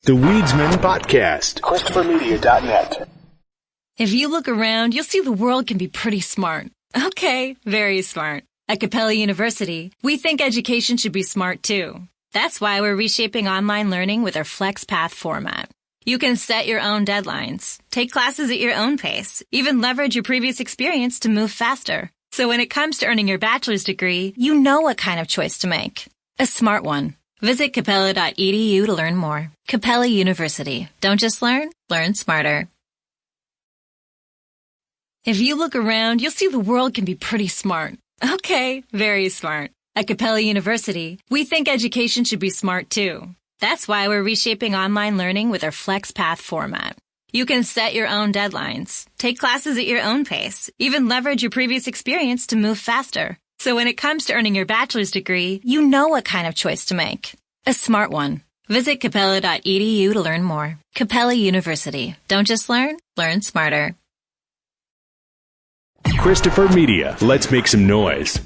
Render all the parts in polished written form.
The Weedsman Podcast. ChristopherMedia.net. If you look around, you'll see the world can be pretty smart. Okay, very smart. At Capella University, we think education should be smart too. That's why we're reshaping online learning with our FlexPath format. You can set your own deadlines, take classes at your own pace, even leverage your previous experience to move faster. So when it comes to earning your bachelor's degree, you know what kind of choice to make. A smart one. Visit capella.edu to learn more. Capella University. Don't just learn smarter. If you look around, you'll see the world can be pretty smart. Okay, very smart. At Capella University, we think education should be smart too. That's why we're reshaping online learning with our FlexPath format. You can set your own deadlines, take classes at your own pace, even leverage your previous experience to move faster. So when it comes to earning your bachelor's degree, you know what kind of choice to make. A smart one. Visit capella.edu to learn more. Capella University. Don't just learn smarter. Christopher Media. Let's make some noise.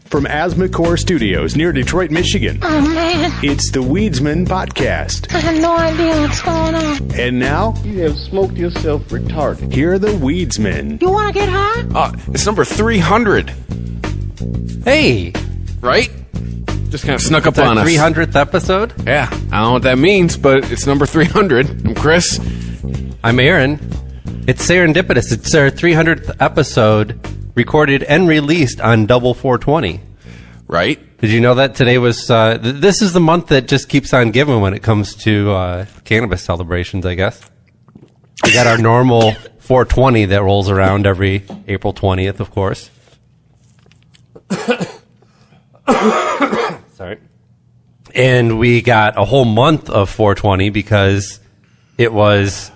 From Asthmacore Studios near Detroit, Michigan. Oh, man. It's the Weedsman Podcast. I have no idea what's going on. And now, You have smoked yourself retarded. here are the Weedsmen. You want to get high? It's number 300, Hey, right? Just kind of snuck up that on us. 300th episode. Yeah, I don't know what that means, but it's number 300. I'm Chris. I'm Aaron. It's serendipitous. It's our 300th episode, recorded and released on Double 420. Right? Did you know that today was? This is the month that just keeps on giving when it comes to cannabis celebrations. I guess we got our normal 420 that rolls around every April 20th, of course. Sorry. And we got a whole month of 420 because it was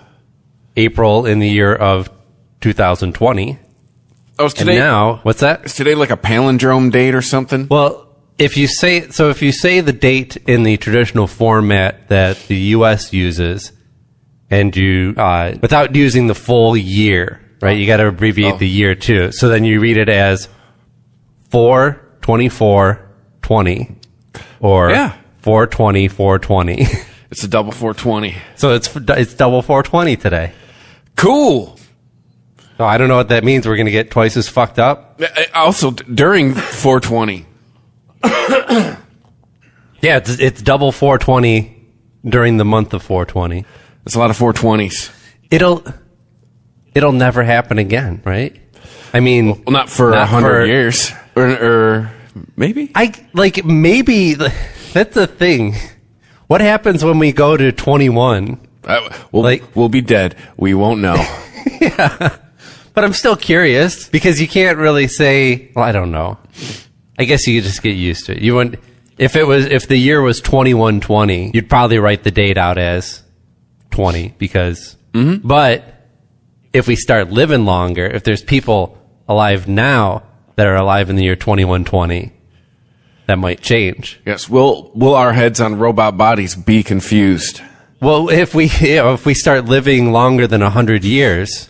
April in the year of 2020. Oh, is And today, now, what's that? is today like a palindrome date or something? Well, if you say the date in the traditional format that the U.S. uses, and you without using the full year, right? You got to abbreviate the year too. So then you read it as 4/24/20, or Yeah. 4/20/4/20. It's a double 420. So it's double 420 today. Cool. So I don't know what that means. We're going to get twice as fucked up. Also, during 420. Yeah, it's double 420 during the month of 420. It's a lot of 420s. It'll never happen again, right? I mean, Well, not for 100 years. Or maybe? Maybe that's the thing. What happens when we go to 21? We'll be dead. We won't know. But I'm still curious because you can't really say, well, I don't know. I guess you could just get used to it. You wouldn't, if the year was 2120, you'd probably write the date out as 20 because, but if we start living longer, if there's people alive now that are alive in the year 2120, that might change. Yes. Will our heads on robot bodies be confused? Well, if we start living longer than 100 years,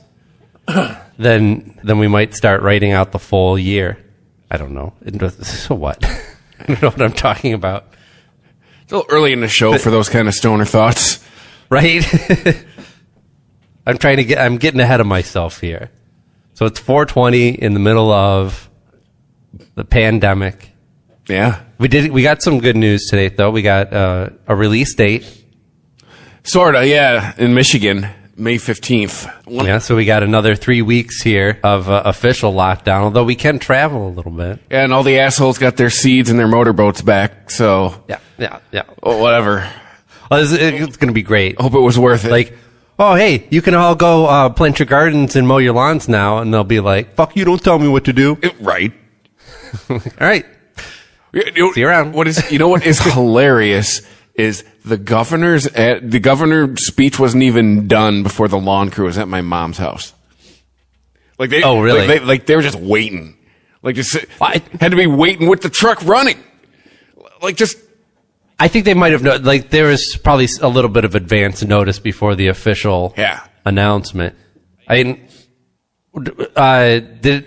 then we might start writing out the full year. I don't know. So what? I don't know what I'm talking about. It's a little early in the show for those kind of stoner thoughts. Right? I'm getting ahead of myself here. So it's 420 in the middle of the pandemic. Yeah. We got some good news today though. We got a release date. Sorta, yeah. In Michigan, May 15th. Yeah, so we got another 3 weeks here of official lockdown, although we can travel a little bit. Yeah, and all the assholes got their seeds and their motorboats back, so... Yeah. Oh, whatever. Well, it's going to be great. Hope it was worth it. Like, oh, hey, you can all go plant your gardens and mow your lawns now, and they'll be like, fuck you, don't tell me what to do. Right. All right. See you around. You know what is hilarious is the governor's speech wasn't even done before the lawn crew was at my mom's house. Like they, oh really? They were just waiting, had to be waiting with the truck running, I think they might have there was probably a little bit of advance notice before the official announcement. Did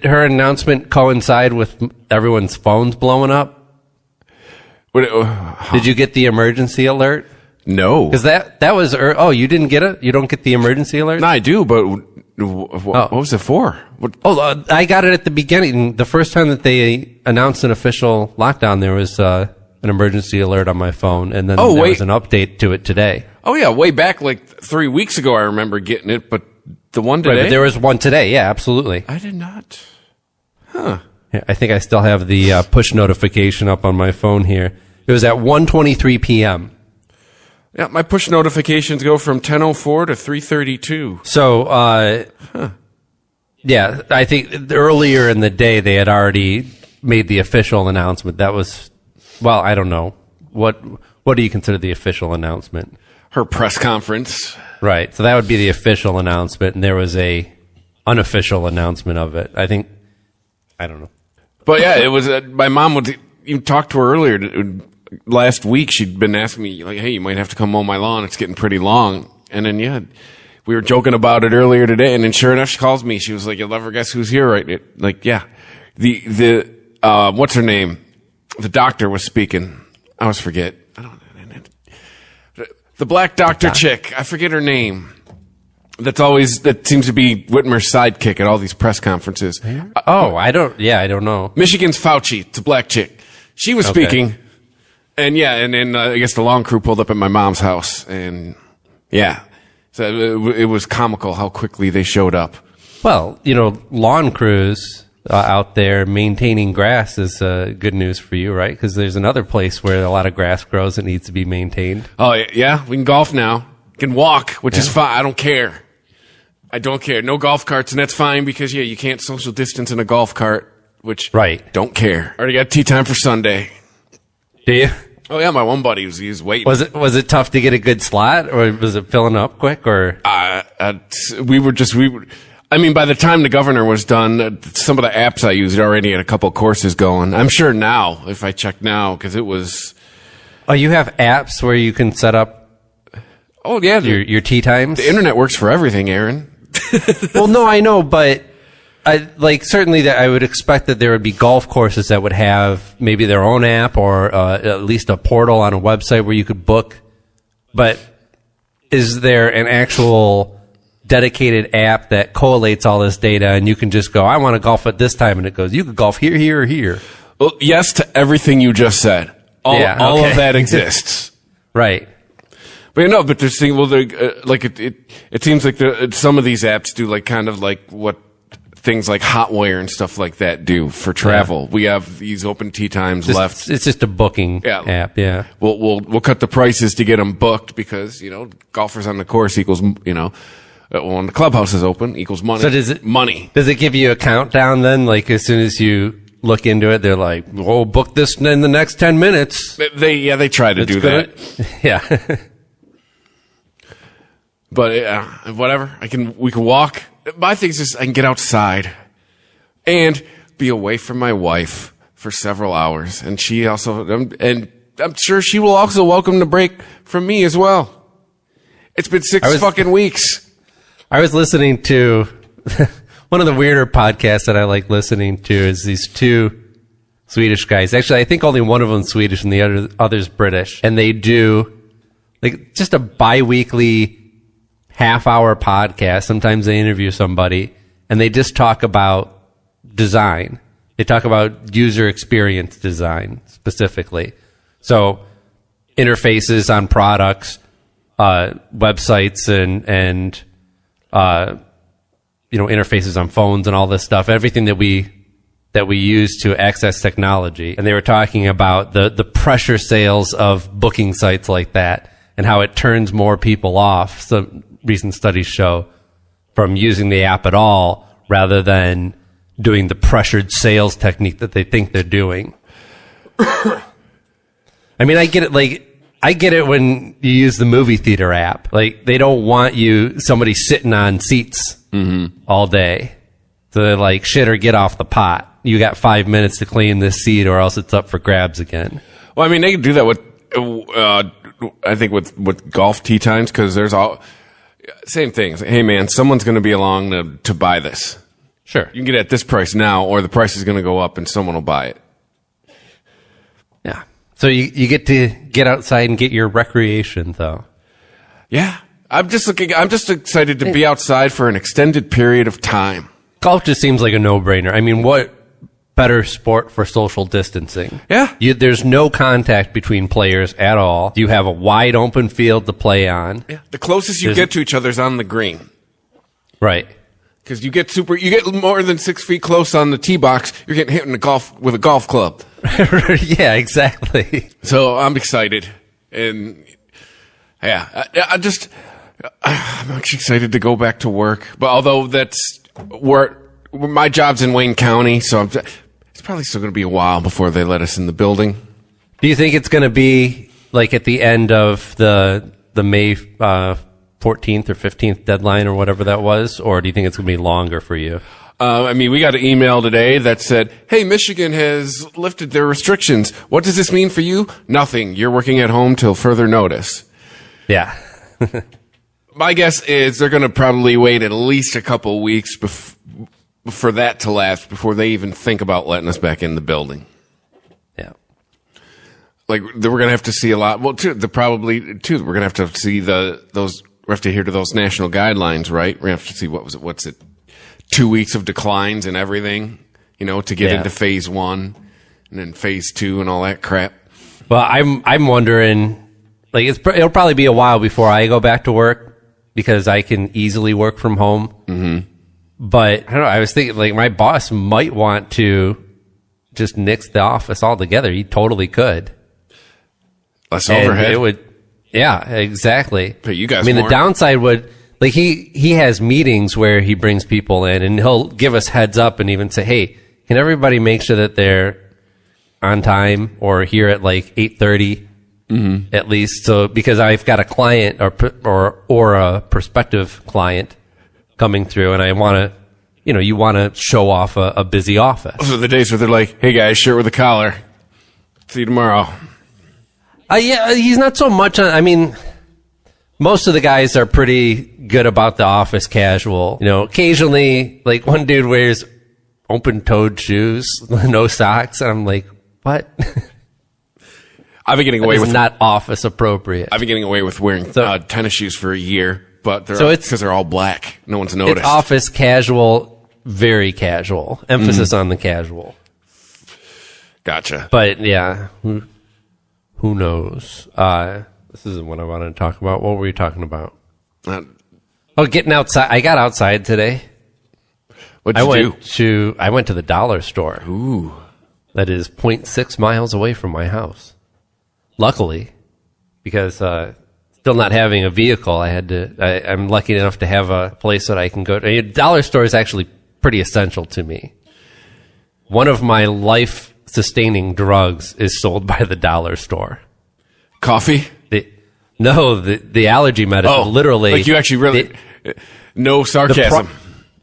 her announcement coincide with everyone's phones blowing up? Did you get the emergency alert? No. Because that was you didn't get it. You don't get the emergency alert. No, I do, but what was it for? I got it at the beginning. The first time that they announced an official lockdown, there was an emergency alert on my phone, and then there was an update to it today. Oh yeah, way back like 3 weeks ago, I remember getting it, but the one today. Right, but there was one today. Yeah, absolutely. I did not. Huh. Yeah, I think I still have the push notification up on my phone here. It was at 1:23 p.m. Yeah, my push notifications go from 10:04 to 3:32. So, yeah, I think earlier in the day they had already made the official announcement. That was, well, I don't know. What do you consider the official announcement? Her press conference. Right. So that would be the official announcement, and there was a unofficial announcement of it. I don't know. But yeah, it was, my mom would, you talked to her earlier, last week she'd been asking me, like, hey, you might have to come mow my lawn. It's getting pretty long. And then, yeah, we were joking about it earlier today. And then sure enough, she calls me. She was like, you'll never guess who's here right now. Like, yeah, the what's her name? The doctor was speaking. I always forget. The black doctor chick. I forget her name. That seems to be Whitmer's sidekick at all these press conferences. I don't know. Michigan's Fauci. It's a black chick. She was speaking. And yeah, and then I guess the lawn crew pulled up at my mom's house, and yeah, so it was comical how quickly they showed up. Well, lawn crews out there maintaining grass is good news for you, right? Because there's another place where a lot of grass grows that needs to be maintained. Oh yeah, we can golf now. We can walk, which is fine. I don't care. No golf carts, and that's fine because you can't social distance in a golf cart, which don't care. Already got tea time for Sunday. Do you? Oh yeah, my one buddy he was waiting. Was it tough to get a good slot, or was it filling up quick, or? I mean, by the time the governor was done, some of the apps I used already had a couple courses going. I'm sure now, if I check now, because it was. Oh, you have apps where you can set up. Oh yeah, your tee times. The internet works for everything, Aaron. Well, no, I know, but. Certainly that I would expect that there would be golf courses that would have maybe their own app or at least a portal on a website where you could book. But is there an actual dedicated app that collates all this data and you can just go, I want to golf at this time, and it goes, you could golf here, here, or here? Well, yes to everything you just said. All of that exists. Right. But there's it seems like some of these apps do like kind of like what things like Hotwire and stuff like that do for travel. Yeah. We have these open tee times left. It's just a booking app. Yeah. We'll cut the prices to get them booked because, golfers on the course equals, when the clubhouse is open equals money. So money. Does it give you a countdown then? Like as soon as you look into it, they're like, "Oh, book this in the next 10 minutes." They try to do that. Yeah. But whatever. We can walk. My thing is just I can get outside and be away from my wife for several hours. And she also, and I'm sure she will also welcome the break from me as well. It's been 6 fucking weeks. I was listening to one of the weirder podcasts that I like listening to is these two Swedish guys. Actually, I think only one of them's Swedish and the other's British. And they do like just a bi-weekly half-hour podcast. Sometimes they interview somebody, and they just talk about design. They talk about user experience design specifically. So interfaces on products, websites, and interfaces on phones and all this stuff. Everything that we use to access technology. And they were talking about the pressure sales of booking sites like that and how it turns more people off. Some recent studies show from using the app at all rather than doing the pressured sales technique that they think they're doing. I mean, I get it when you use the movie theater app. Like, they don't want somebody sitting on seats all day. So they're like, shit, or get off the pot. You got 5 minutes to clean this seat or else it's up for grabs again. Well, I mean, they can do that with, I think with golf tee times, because there's same things. Hey man, someone's going to be along to buy this. Sure. You can get it at this price now, or the price is going to go up and someone will buy it. Yeah. So you get to get outside and get your recreation, though. Yeah. I'm just excited to be outside for an extended period of time. Golf just seems like a no-brainer. I mean, what better sport for social distancing? Yeah. There's no contact between players at all. You have a wide open field to play on. Yeah. The closest you get to each other is on the green. Right. Because you get more than 6 feet close on the tee box, you're getting hit with a golf club. Yeah, exactly. So I'm excited. And yeah, I'm actually excited to go back to work. But although that's where my job's in Wayne County, so it's probably still going to be a while before they let us in the building. Do you think it's going to be like at the end of the May 14th or 15th deadline or whatever that was? Or do you think it's going to be longer for you? I mean, we got an email today that said, hey, Michigan has lifted their restrictions. What does this mean for you? Nothing. You're working at home till further notice. Yeah. My guess is they're going to probably wait at least a couple weeks for that to last before they even think about letting us back in the building. Yeah. Like, we're going to have to see a lot. Well, we're going to have to see we have to adhere to those national guidelines, right? We're going to have to see what's it, 2 weeks of declines and everything, to get into phase 1 and then phase 2 and all that crap. Well, I'm wondering, like, it'll probably be a while before I go back to work because I can easily work from home. Mm-hmm. But I don't know. I was thinking, like, my boss might want to just nix the office altogether. He totally could. Less overhead. It would. Yeah, exactly. Pay you guys I mean, more. the downside would, like, he has meetings where he brings people in and he'll give us heads up and even say, hey, can everybody make sure that they're on time or here at like 8:30 at least? So, because I've got a client or a prospective client coming through and I want to, you want to show off a busy office. Those are the days where they're like, hey guys, shirt with a collar. See you tomorrow. Yeah, he's not so much on, I mean, most of the guys are pretty good about the office casual. Occasionally, like, one dude wears open-toed shoes, no socks, and I'm like, what? I've been getting away with not office appropriate. I've been getting away with wearing tennis shoes for a year, but it's because they're all black. No one's noticed. It's office casual, very casual. Emphasis on the casual. Gotcha. But yeah, who knows? This isn't what I wanted to talk about. What were we talking about? Getting outside. I got outside today. What'd you do? I went to the dollar store. Ooh. That is 0.6 miles away from my house. Luckily, because still not having a vehicle, I'm lucky enough to have a place that I can go to. A dollar store is actually pretty essential to me. One of my life-sustaining drugs is sold by the dollar store. Coffee? The allergy medicine. Oh, literally. Like you actually really... no sarcasm.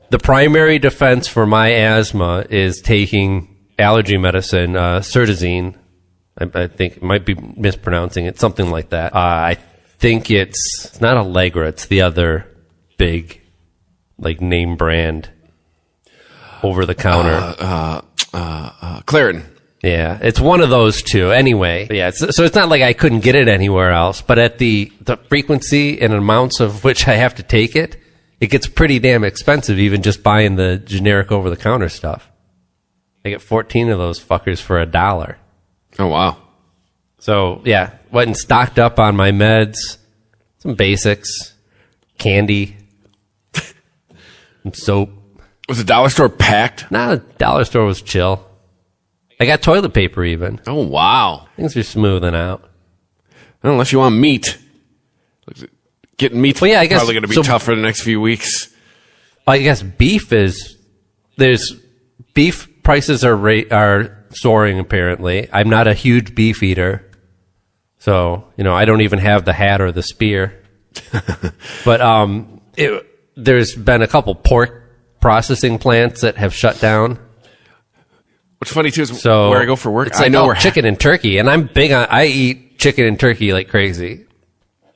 The primary defense for my asthma is taking allergy medicine, Certazine. I think it might be mispronouncing it, something like that. I think it's not Allegra, it's the other big, like, name brand over the counter. Claritin. Yeah, it's one of those two. Anyway, yeah. So it's not like I couldn't get it anywhere else, but at the frequency and amounts of which I have to take it, it gets pretty damn expensive. Even just buying the generic over the counter stuff, I get 14 of those fuckers for $1. Oh wow! So yeah, went and stocked up on my meds, some basics, candy, some soap. Was the dollar store packed? Nah, the dollar store was chill. I got toilet paper even. Oh, wow. Things are smoothing out. Unless you want meat. Getting meat's probably going to be tough for the next few weeks. I guess beef prices are soaring apparently. I'm not a huge beef eater. So, I don't even have the hat or the spear. But there's been a couple pork processing plants that have shut down. What's funny too is where I go for work, it's like, I know chicken and turkey, and I eat chicken and turkey like crazy.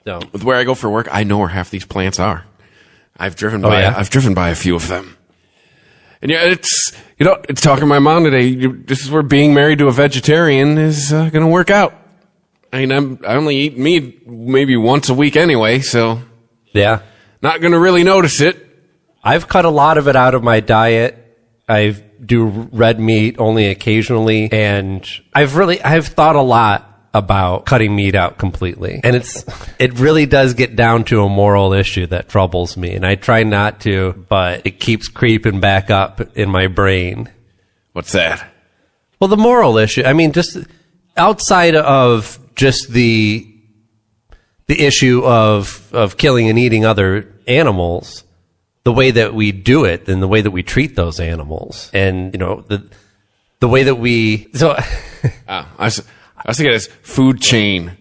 So with where I go for work, I know where half these plants are. I've driven by a few of them. And yeah, it's talking to my mom today. This is where being married to a vegetarian is going to work out. I mean, I only eat meat maybe once a week anyway, so Yeah. not going to really notice it. I've cut a lot of it out of my diet. I do red meat only occasionally, and I've thought a lot about cutting meat out completely. And it really does get down to a moral issue that troubles me, and I try not to, but it keeps creeping back up in my brain. What's that? Well, the moral issue, I mean, just outside of just the issue of killing and eating other animals, the way that we do it and the way that we treat those animals, and the way that we I was thinking it's food chain,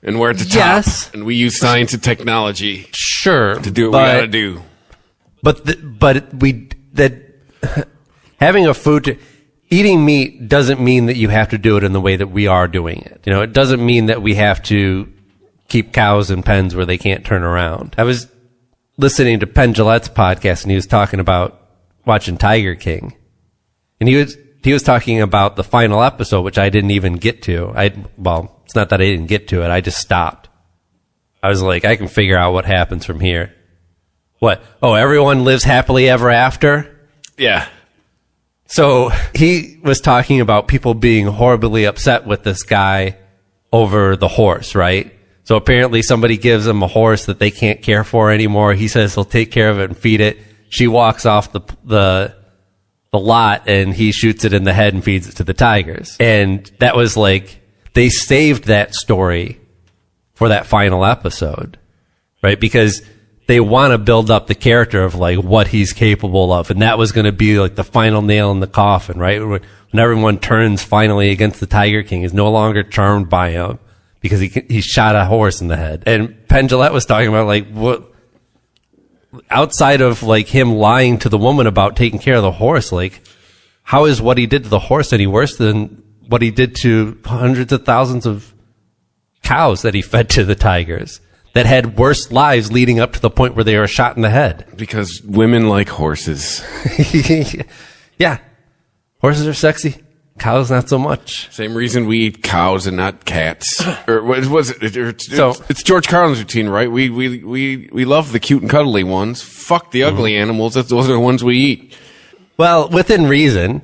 and we're at the top, Yes. and we use science and technology sure to do what we got to do. But having a food eating meat doesn't mean that you have to do it in the way that we are doing it. It doesn't mean that we have to keep cows in pens where they can't turn around. I was listening to Penn Jillette's podcast, and he was talking about watching Tiger King, and he was talking about the final episode, which I didn't even get to. It's not that I didn't get to it. I just stopped. I was like, I can figure out what happens from here. What? Oh, everyone lives happily ever after? Yeah. So he was talking about people being horribly upset with this guy over the horse, right? So apparently somebody gives him a horse that they can't care for anymore. He says he'll take care of it and feed it. She walks off the lot, and he shoots it in the head and feeds it to the tigers. And that was like, they saved that story for that final episode, right? Because they want to build up the character of like what he's capable of. And that was going to be like the final nail in the coffin, right? When everyone turns finally against the Tiger King, is no longer charmed by him because he shot a horse in the head. And Penn Jillette was talking about like, what, outside of like him lying to the woman about taking care of the horse, like how is what he did to the horse any worse than what he did to hundreds of thousands of cows that he fed to the tigers that had worse lives leading up to the point where they were shot in the head? Because women like horses. Yeah. Horses are sexy. Cows, not so much. Same reason we eat cows and not cats. Or what was it? So- It's George Carlin's routine, right? We love the cute and cuddly ones. Fuck the ugly animals. Those are the ones we eat. Well, within reason.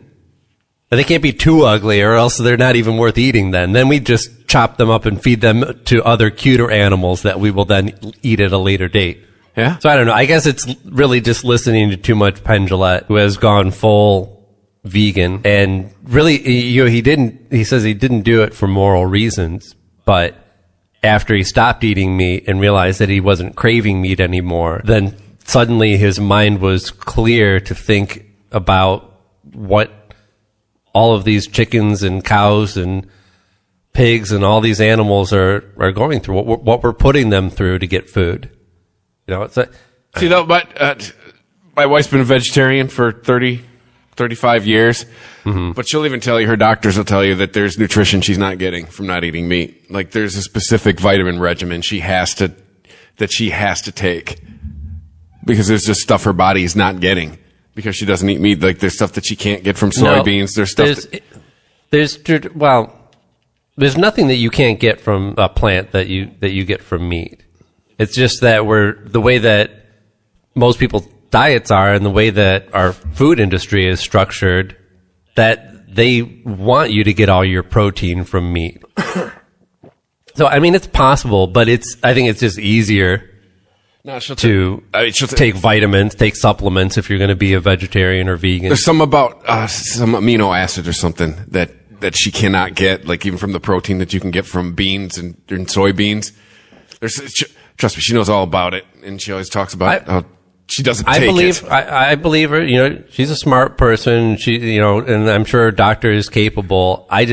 But they can't be too ugly, or else they're not even worth eating then. Then we just chop them up and feed them to other cuter animals that we will then eat at a later date. Yeah? So I don't know. I guess it's really just listening to too much Penn Jillette, who has gone full vegan. And really, he says he didn't do it for moral reasons, but after he stopped eating meat and realized that he wasn't craving meat anymore, then suddenly his mind was clear to think about what all of these chickens and cows and pigs and all these animals are going through, what we're putting them through to get food. It's See, though, but my wife's been a vegetarian for 35 years, but she'll even tell you, her doctors will tell you that there's nutrition she's not getting from not eating meat. Like there's a specific vitamin regimen she has to take because there's just stuff her body is not getting because she doesn't eat meat. Like there's stuff that she can't get from soybeans. There's stuff. There's nothing that you can't get from a plant that you get from meat. It's just that the way that most people's diets are and the way that our food industry is structured, that they want you to get all your protein from meat. So, I mean, it's possible, but I think it's just easier to take vitamins, take supplements if you're going to be a vegetarian or vegan. There's some about some amino acid or something that she cannot get, like even from the protein that you can get from beans and soybeans. Trust me, she knows all about it, and she always talks about how she doesn't take it. I believe her. She's a smart person. And I'm sure her doctor is capable. I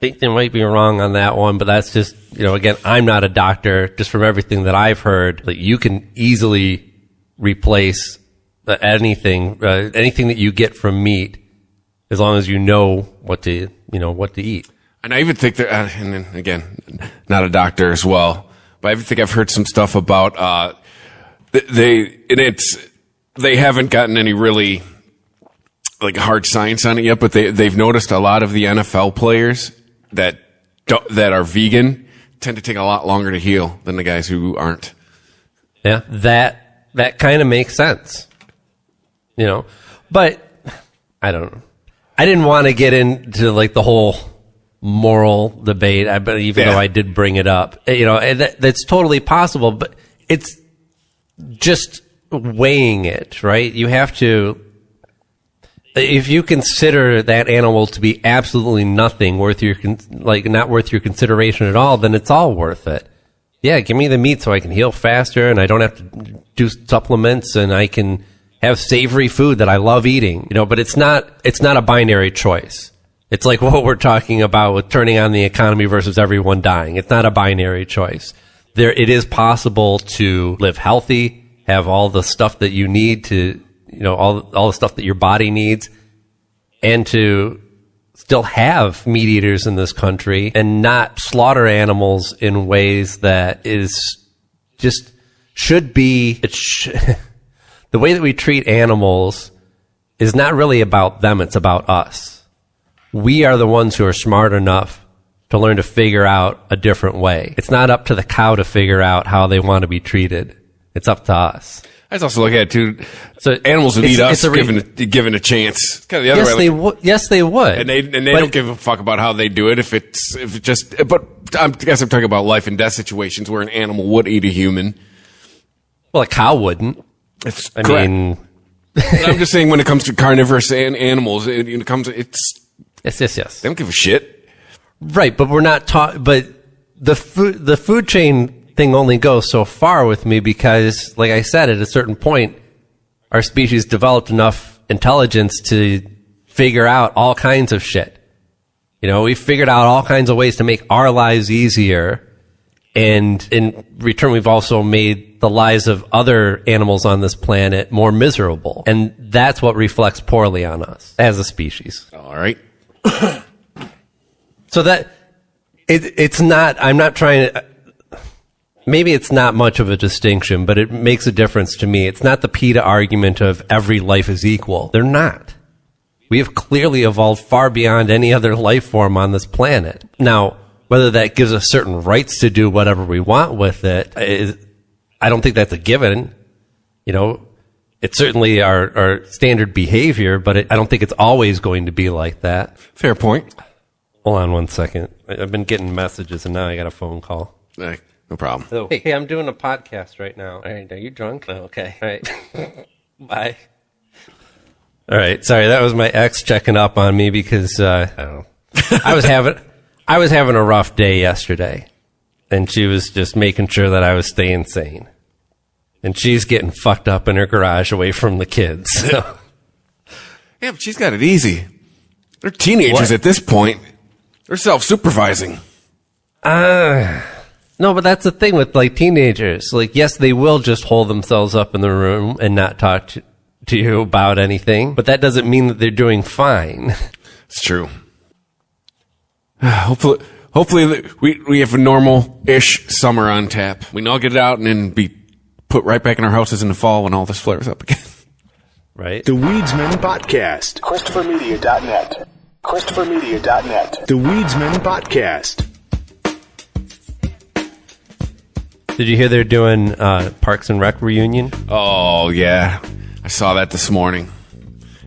think they might be wrong on that one, but that's just, again, I'm not a doctor. Just from everything that I've heard, that you can easily replace anything that you get from meat, as long as you know what to eat. And I even think that, and then again, not a doctor as well, but I even think I've heard some stuff about they haven't gotten any really like hard science on it yet, but they've noticed a lot of the NFL players that that are vegan tend to take a lot longer to heal than the guys who aren't. Yeah, that kind of makes sense. You know, but I don't know. I didn't want to get into like the whole moral debate, but even though I did bring it up, you know, and that's totally possible, but it's just weighing it, right? You have to, if you consider that animal to be absolutely nothing worth your, not worth your consideration at all, then it's all worth it. Yeah, give me the meat so I can heal faster and I don't have to do supplements and I can have savory food that I love eating, you know, but it's not a binary choice. It's like what we're talking about with turning on the economy versus everyone dying. It's not a binary choice. It is possible to live healthy, have all the stuff that you need to, you know, all the stuff that your body needs, and to still have meat eaters in this country and not slaughter animals in ways that is just should be, the way that we treat animals is not really about them, it's about us. We are the ones who are smart enough to learn to figure out a different way. It's not up to the cow to figure out how they want to be treated. It's up to us. I just also look at it too. So animals would eat us given a chance. It's kind of the other yes, way. Yes, they would. And they don't give a fuck about how they do it. But I guess I'm talking about life and death situations where an animal would eat a human. Well, a cow wouldn't. I mean, I'm just saying when it comes to carnivorous animals, yes. They don't give a shit. Right, but we're not but the food chain thing only goes so far with me because, like I said, at a certain point, our species developed enough intelligence to figure out all kinds of shit. You know, we figured out all kinds of ways to make our lives easier. And in return, we've also made the lives of other animals on this planet more miserable. And that's what reflects poorly on us as a species. All right. So that it's not, I'm not trying to, maybe it's not much of a distinction, but it makes a difference to me. It's not the PETA argument of every life is equal. They're not. We have clearly evolved far beyond any other life form on this planet. Now, whether that gives us certain rights to do whatever we want with it, I don't think that's a given. You know, it's certainly our standard behavior, but I don't think it's always going to be like that. Fair point. Hold on one second. I've been getting messages and now I got a phone call. No problem. Oh, hey, I'm doing a podcast right now. All right, are you drunk? Oh, okay. All right. Bye. All right. Sorry, that was my ex checking up on me because I don't know. I was having a rough day yesterday, and she was just making sure that I was staying sane. And she's getting fucked up in her garage away from the kids. So. Yeah, but she's got it easy. They're teenagers at this point. They're self-supervising. No, but that's the thing with like teenagers. Like, yes, they will just hold themselves up in the room and not talk to you about anything, but that doesn't mean that they're doing fine. It's true. Hopefully we have a normal-ish summer on tap. We can all get it out and then be put right back in our houses in the fall when all this flares up again. Right? The Weedsman Podcast. ChristopherMedia.net. ChristopherMedia.net. The Weedsman Podcast. Did you hear they're doing Parks and Rec reunion? Oh, yeah. I saw that this morning.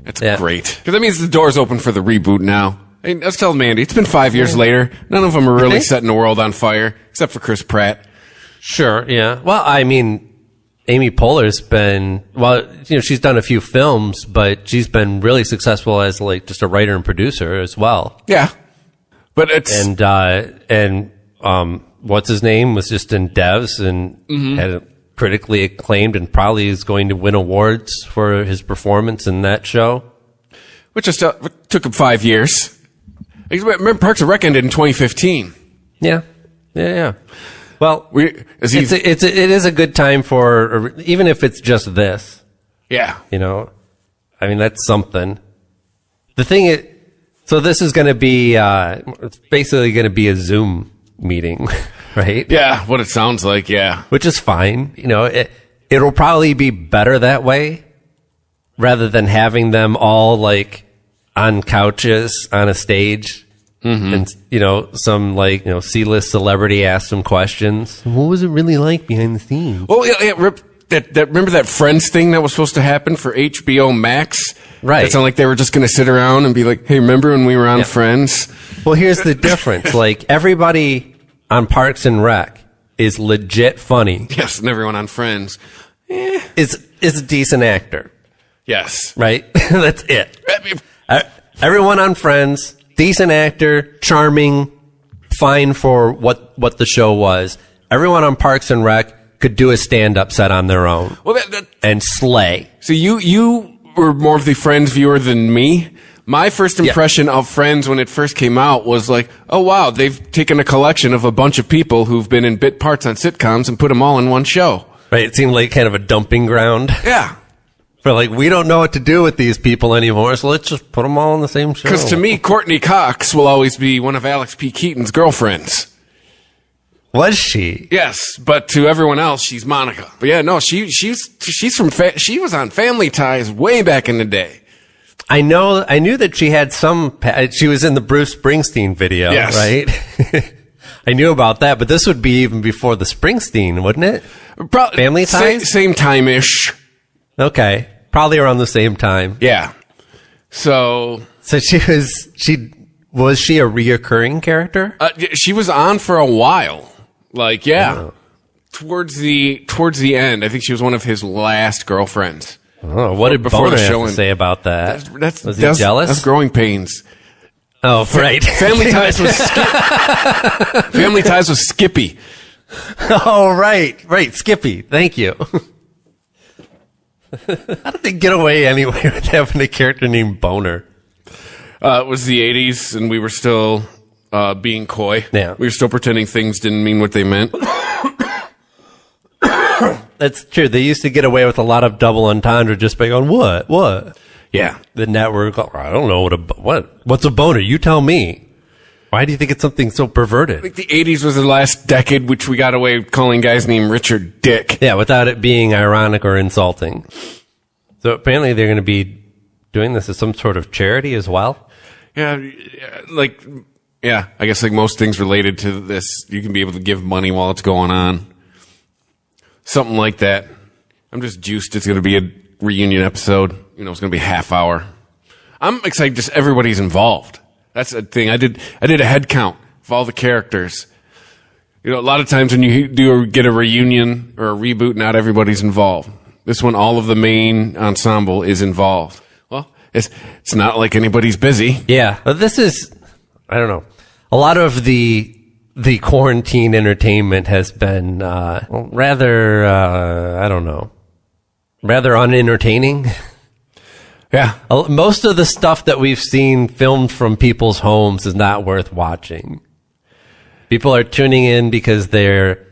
That's great. Because that means the door's open for the reboot now. I was telling Mandy, it's been 5 years later. None of them are really setting the world on fire, except for Chris Pratt. Sure, yeah. Well, I mean, Amy Poehler's been, she's done a few films, but she's been really successful as like just a writer and producer as well. Yeah. But it's... And what's his name was just in Devs and had it critically acclaimed and probably is going to win awards for his performance in that show. Which just took him 5 years. Remember, Parks and Rec ended in 2015. Yeah. Well, it is a good time for, even if it's just this. Yeah. You know, I mean, that's something. The thing is, so this is going to be, it's basically going to be a Zoom meeting, right? Yeah, what it sounds like, yeah. Which is fine. You know, it'll probably be better that way rather than having them all like on couches on a stage And, some C-list celebrity asked some questions. What was it really like behind the scenes? Oh, yeah, Rip, remember that Friends thing that was supposed to happen for HBO Max? Right. It sounded like they were just going to sit around and be like, hey, remember when we were on Friends? Well, here's the difference. Like, everybody on Parks and Rec is legit funny. Yes, and everyone on Friends. Is a decent actor. Yes. Right? That's it. Everyone on Friends, decent actor, charming, fine for what the show was. Everyone on Parks and Rec could do a stand-up set on their own. Well, and slay. So you were more of the Friends viewer than me. My first impression of Friends when it first came out was like, oh wow, they've taken a collection of a bunch of people who've been in bit parts on sitcoms and put them all in one show. Right, it seemed like kind of a dumping ground. Yeah. For like, we don't know what to do with these people anymore, so let's just put them all in the same show. Because to me, Courtney Cox will always be one of Alex P. Keaton's girlfriends. Was she? Yes, but to everyone else, she's Monica. But yeah, no, she's from she was on Family Ties way back in the day. I knew that she had she was in the Bruce Springsteen video, yes. Right? I knew about that, but this would be even before the Springsteen, wouldn't it? Family Ties? Same time-ish. Okay. Probably around the same time. Yeah. So was she a reoccurring character? She was on for a while. Like, yeah. Oh. Towards the end, I think she was one of his last girlfriends. Oh, what did Boner have to say about that? Was he jealous? That's growing pains. Oh, right. Family Ties was Family Ties was Skippy. Oh, right. Skippy. Thank you. How did they get away anyway with having a character named Boner? It was the 80s, and we were still being coy. Yeah. We were still pretending things didn't mean what they meant. That's true. They used to get away with a lot of double entendre just by going, what? Yeah. The network, I don't know what's a boner? You tell me. Why do you think it's something so perverted? I think the 80s was the last decade which we got away with calling guys named Richard Dick. Yeah, without it being ironic or insulting. So apparently they're going to be doing this as some sort of charity as well? Yeah, I guess like most things related to this, you can be able to give money while it's going on. Something like that. I'm just juiced it's going to be a reunion episode. It's going to be half hour. I'm excited just everybody's involved. That's the thing. I did a head count of all the characters. A lot of times when you get a reunion or a reboot, not everybody's involved. This one, all of the main ensemble is involved. Well, it's not like anybody's busy. Yeah, but this is, I don't know. A lot of the quarantine entertainment has been rather unentertaining. Yeah. Most of the stuff that we've seen filmed from people's homes is not worth watching. People are tuning in because they're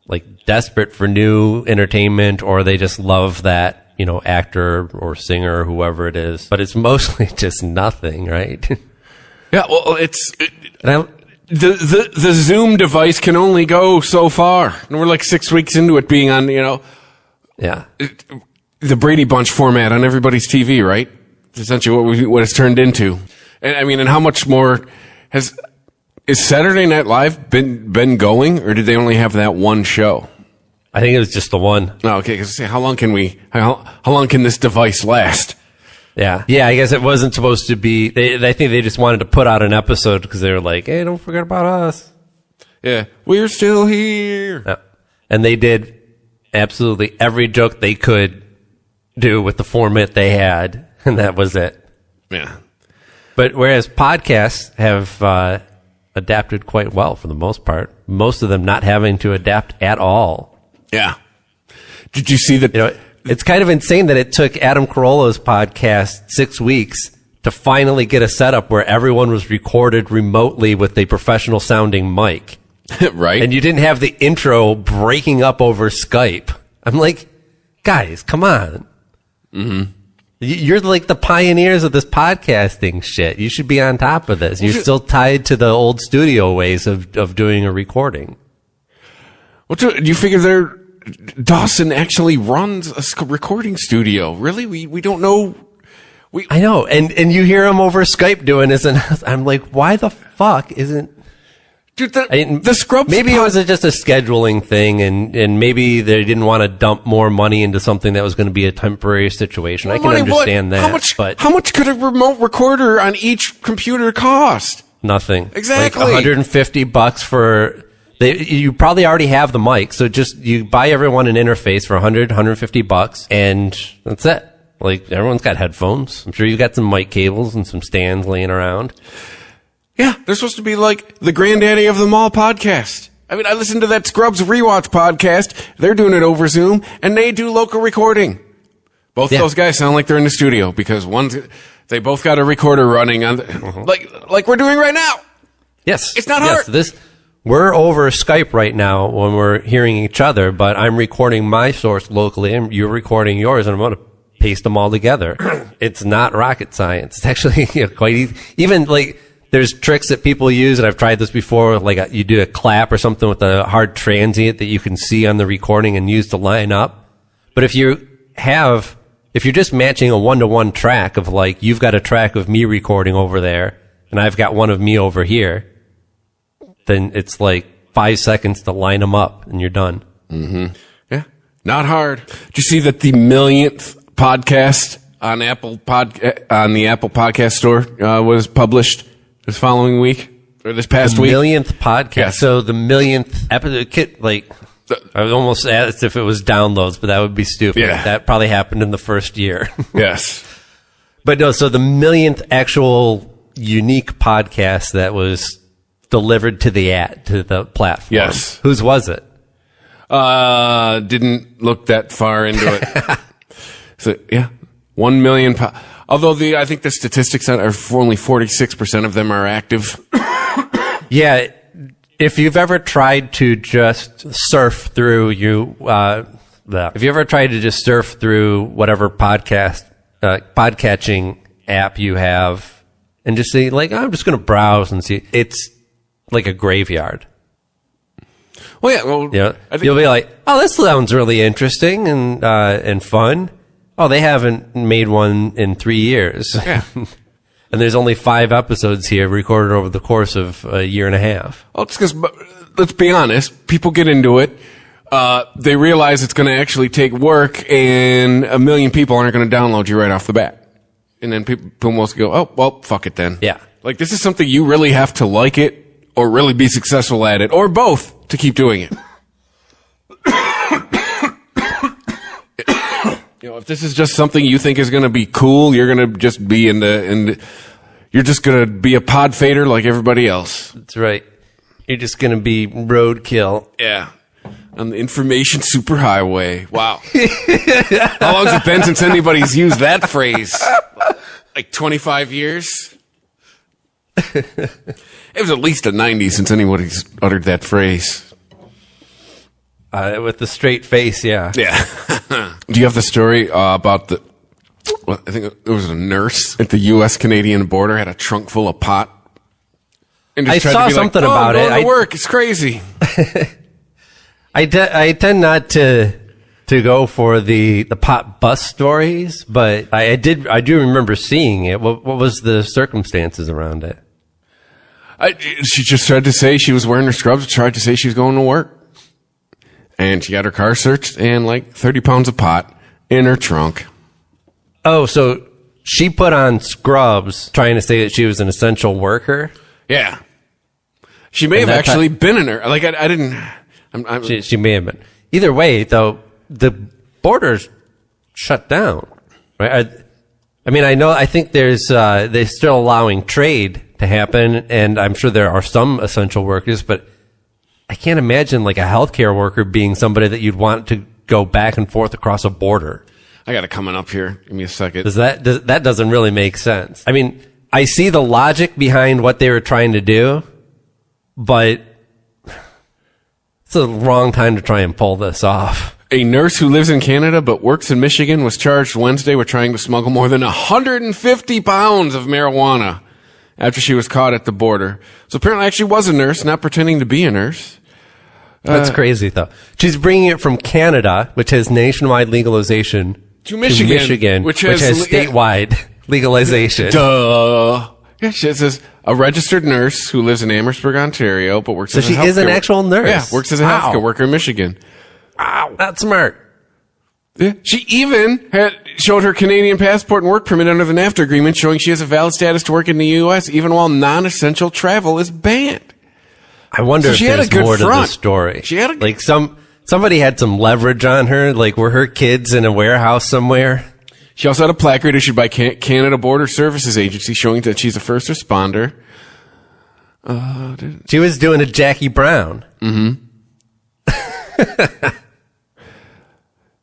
like desperate for new entertainment, or they just love that, actor or singer or whoever it is. But it's mostly just nothing, right? Yeah, well, the Zoom device can only go so far. And we're like 6 weeks into it being on, Yeah. The Brady Bunch format on everybody's TV, right? It's essentially what it's turned into. And how much more is Saturday Night Live been going, or did they only have that one show? I think it was just the one. Oh, okay. Because how long can this device last? Yeah. Yeah, I guess it wasn't supposed to be. I think they just wanted to put out an episode because they were like, hey, don't forget about us. Yeah. We're still here. Yeah. And they did absolutely every joke they could do with the format they had, and that was it. Yeah. But whereas podcasts have adapted quite well for the most part, most of them not having to adapt at all. Yeah. Did you see that? It's kind of insane that it took Adam Carolla's podcast 6 weeks to finally get a setup where everyone was recorded remotely with a professional sounding mic. Right. And you didn't have the intro breaking up over Skype. I'm like, guys, come on. Mm-hmm. You're like the pioneers of this podcasting shit. You should be on top of this. You're still tied to the old studio ways of doing a recording. Do you figure Dawson actually runs a recording studio? Really? We don't know I know, and you hear him over Skype doing this, and I'm like, why the fuck isn't... Dude, the Scrubs... Maybe it was just a scheduling thing, and maybe they didn't want to dump more money into something that was going to be a temporary situation. I can understand that. How much could a remote recorder on each computer cost? Nothing. Exactly. Like $150 for... you probably already have the mic, so just you buy everyone an interface for $150, and that's it. Like, everyone's got headphones. I'm sure you've got some mic cables and some stands laying around. Yeah, they're supposed to be like the granddaddy of them all podcast. I mean, I listened to that Scrubs Rewatch podcast. They're doing it over Zoom, and they do local recording. Both of those guys sound like they're in the studio because they both got a recorder running on, like we're doing right now. Yes. It's not hard. We're over Skype right now when we're hearing each other, but I'm recording my source locally, and you're recording yours, and I'm going to paste them all together. It's not rocket science. It's actually quite easy. Even like there's tricks that people use, and I've tried this before. Like you do a clap or something with a hard transient that you can see on the recording and use to line up. But if you're just matching a 1-to-1 track of like you've got a track of me recording over there, and I've got one of me over here, then it's like 5 seconds to line them up, and you're done. Mm-hmm. Yeah, not hard. Did you see that the millionth podcast on the Apple Podcast Store was published this following week or this past week? Millionth podcast. Yes. So the millionth episode, like I was almost asked if it was downloads, but that would be stupid. Yeah. That probably happened in the first year. Yes, but no. So the millionth actual unique podcast that was delivered to the platform. Yes. Whose was it? Didn't look that far into it. So yeah, 1 million. Although I think the statistics are for only 46% of them are active. Yeah, if you've ever tried to just surf through if you ever tried to just surf through whatever podcatching app you have, and just say like, I'm just going to browse and see, it's like a graveyard. Well, yeah. Well, you'll be like, oh, this sounds really interesting and fun. Oh, they haven't made one in 3 years. Yeah. And there's only 5 episodes here recorded over the course of a year and a half. Well, it's because, let's be honest, people get into it. They realize it's going to actually take work, and 1 million people aren't going to download you right off the bat. And then people mostly go, oh, well, fuck it then. Yeah. Like, this is something you really have to like it or really be successful at it, or both, to keep doing it. You know, if this is just something you think is going to be cool, you're going to just be you're just going to be a pod fader like everybody else. That's right. You're just going to be roadkill. Yeah. On the information superhighway. Wow. How long has it been since anybody's used that phrase? Like 25 years? It was at least a 90 since anybody's uttered that phrase. With the straight face, yeah. Yeah. Do you have the story about I think it was a nurse at the U.S.-Canadian border had a trunk full of pot? And I saw something about it. I work. It's crazy. I tend not to go for the pot bust stories, but I do remember seeing it. What was the circumstances around it? She just tried to say she was wearing her scrubs, tried to say she was going to work. And she got her car searched and like 30 pounds of pot in her trunk. Oh, so she put on scrubs trying to say that she was an essential worker? Yeah. She may have actually been in her. Like, I didn't... She may have been. Either way, though, the border's shut down, right? I think they're still allowing trade to happen, and I'm sure there are some essential workers, but I can't imagine like a healthcare worker being somebody that you'd want to go back and forth across a border. I got it coming up here. Give me a second. That doesn't really make sense. I mean, I see the logic behind what they were trying to do, but it's the wrong time to try and pull this off. A nurse who lives in Canada but works in Michigan was charged Wednesday with trying to smuggle more than 150 pounds of marijuana after she was caught at the border. So apparently she was a nurse, not pretending to be a nurse. That's crazy, though. She's bringing it from Canada, which has nationwide legalization, to Michigan, which has statewide legalization. Duh. Yeah, she says a registered nurse who lives in Amherstburg, Ontario, but works So as a she is an healthcare- actual nurse? Yeah, works as a Wow. healthcare worker in Michigan. Wow, that's smart. Yeah. She even showed her Canadian passport and work permit under the NAFTA agreement, showing she has a valid status to work in the U.S., even while non-essential travel is banned. I wonder So if she had there's a good more to front. the story. She had a- like somebody had some leverage on her. Like, were her kids in a warehouse somewhere? She also had a placard issued by Canada Border Services Agency showing that she's a first responder. She was doing a Jackie Brown.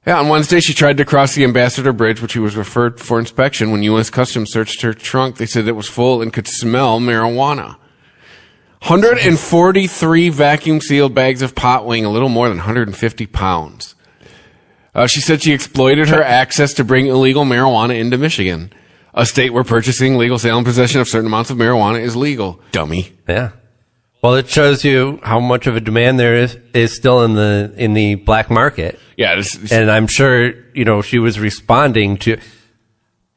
Yeah, on Wednesday, she tried to cross the Ambassador Bridge, which she was referred for inspection. When U.S. Customs searched her trunk, they said it was full and could smell marijuana. 143 vacuum-sealed bags of pot weighing a little more than 150 pounds. She said she exploited her access to bring illegal marijuana into Michigan, a state where purchasing, legal sale, and possession of certain amounts of marijuana is legal. Dummy. Yeah. Well, it shows you how much of a demand there is still in the black market. Yeah, And I'm sure, she was responding to,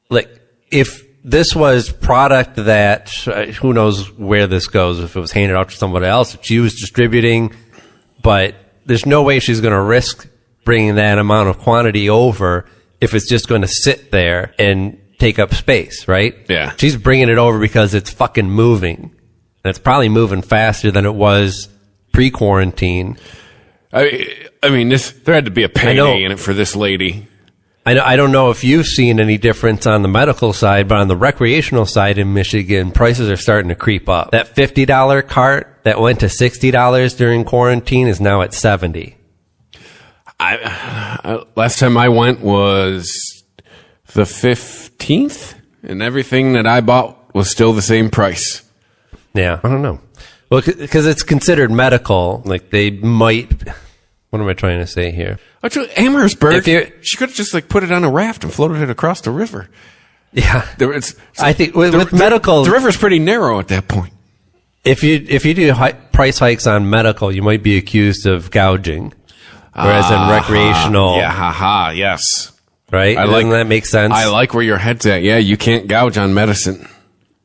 like, if this was product that, who knows where this goes, if it was handed out to somebody else, if she was distributing, but there's no way she's going to risk bringing that amount of quantity over if it's just going to sit there and take up space, right? Yeah. She's bringing it over because it's fucking moving. And it's probably moving faster than it was pre-quarantine. I mean, there had to be a payday in it for this lady. I don't know if you've seen any difference on the medical side, but on the recreational side in Michigan, prices are starting to creep up. That $50 cart that went to $60 during quarantine is now at $70. Last time I went was the 15th, and everything that I bought was still the same price. Yeah, I don't know. Well, because it's considered medical, like they might. What am I trying to say here? Amherstburg, she could have just put it on a raft and floated it across the river. Yeah, I think with the, medical, the river's pretty narrow at that point. If you do price hikes on medical, you might be accused of gouging, whereas in recreational, yes, right? Doesn't that make sense? I like where your head's at. Yeah, you can't gouge on medicine.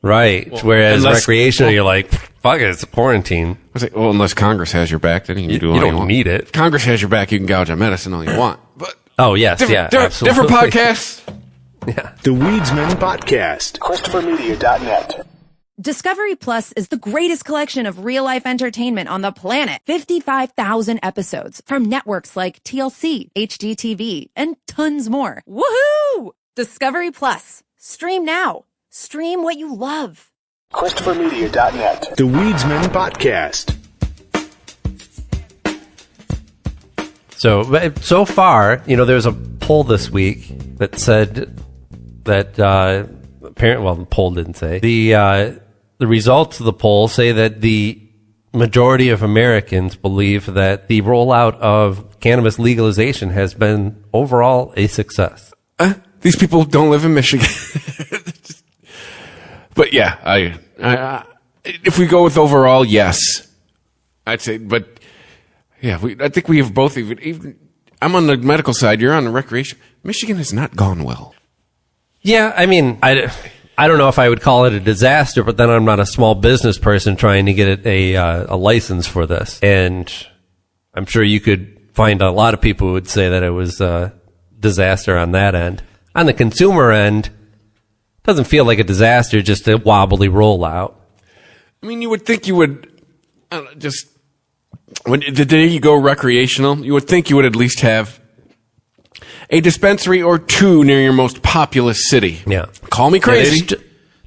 Right. Whereas recreational, you're like, fuck it, it's a quarantine. I was like, well, unless Congress has your back, then you can do all you you don't want. need it. If Congress has your back, you can gouge on medicine all you want. But oh, yes, absolutely. Different podcasts. Yeah. The Weedsman Podcast. ChristopherMedia.net. Discovery Plus is the greatest collection of real-life entertainment on the planet. 55,000 episodes from networks like TLC, HGTV, and tons more. Woohoo! Discovery Plus. Stream now. Stream what you love. ChristopherMedia.net. The Weedsman Podcast. So far, there's a poll this week that said that apparently, well, the poll didn't say the results of the poll say that the majority of Americans believe that the rollout of cannabis legalization has been overall a success. These people don't live in Michigan. But yeah, I if we go with overall, yes, I'd say. But yeah, I think we have both. Even I'm on the medical side. You're on the recreation. Michigan has not gone well. Yeah, I mean, I don't know if I would call it a disaster, but then I'm not a small business person trying to get a license for this, and I'm sure you could find a lot of people who would say that it was a disaster on that end. On the consumer end, doesn't feel like a disaster, just a wobbly rollout. I mean, you would think you would when the day you go recreational, you would think you would at least have a dispensary or two near your most populous city. Yeah. Call me crazy. Yeah,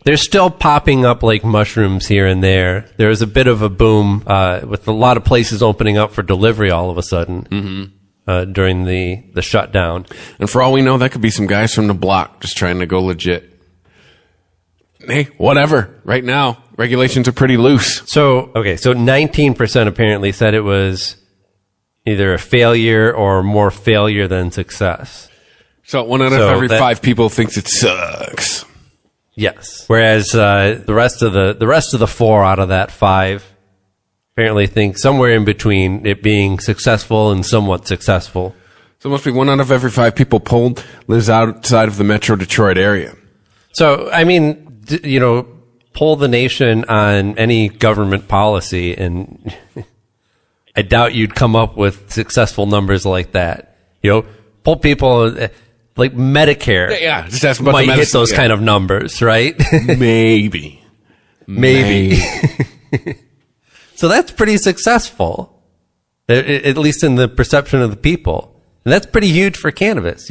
they're still popping up like mushrooms here and there. There was a bit of a boom with a lot of places opening up for delivery all of a sudden during the shutdown. And for all we know, that could be some guys from the block just trying to go legit. Hey, whatever. Right now, regulations are pretty loose. So 19% apparently said it was either a failure or more failure than success. So one out of every 5 people thinks it sucks. Yes. Whereas the rest of the 4 out of that 5 apparently think somewhere in between it being successful and somewhat successful. So it must be 1 out of every 5 people polled lives outside of the Metro Detroit area. So, I mean, poll the nation on any government policy, and I doubt you'd come up with successful numbers like that. Poll people like Medicare. Yeah, just ask about might the hit medicine, those kind of numbers, right? Maybe. So that's pretty successful, at least in the perception of the people. And that's pretty huge for cannabis,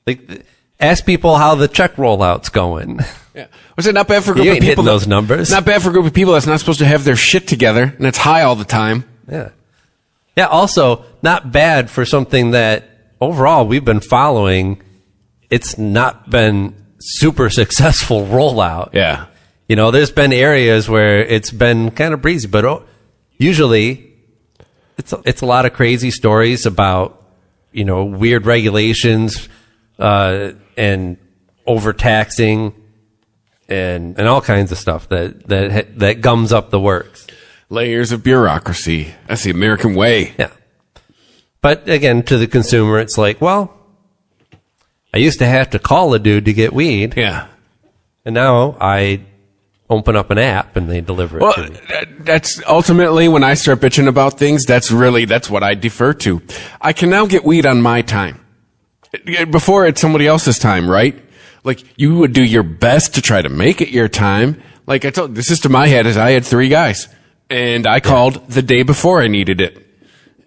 Like, ask people how the check rollout's going. Yeah. Was it not bad for a group You of ain't people? hitting those numbers. Not bad for a group of people that's not supposed to have their shit together and it's high all the time. Yeah. Yeah, also, not bad for something that overall we've been following. It's not been super successful rollout. Yeah. There's been areas where it's been kind of breezy, but usually it's a lot of crazy stories about, weird regulations, and overtaxing and all kinds of stuff that gums up the works. Layers of bureaucracy. That's the American way. Yeah. But again, to the consumer, it's like, well, I used to have to call a dude to get weed. Yeah. And now I open up an app and they deliver it to me. That's ultimately when I start bitching about things, that's what I defer to. I can now get weed on my time. Before it's somebody else's time, right? Like, you would do your best to try to make it your time. Like I told, the system I had is I had 3 guys. And I called the day before I needed it.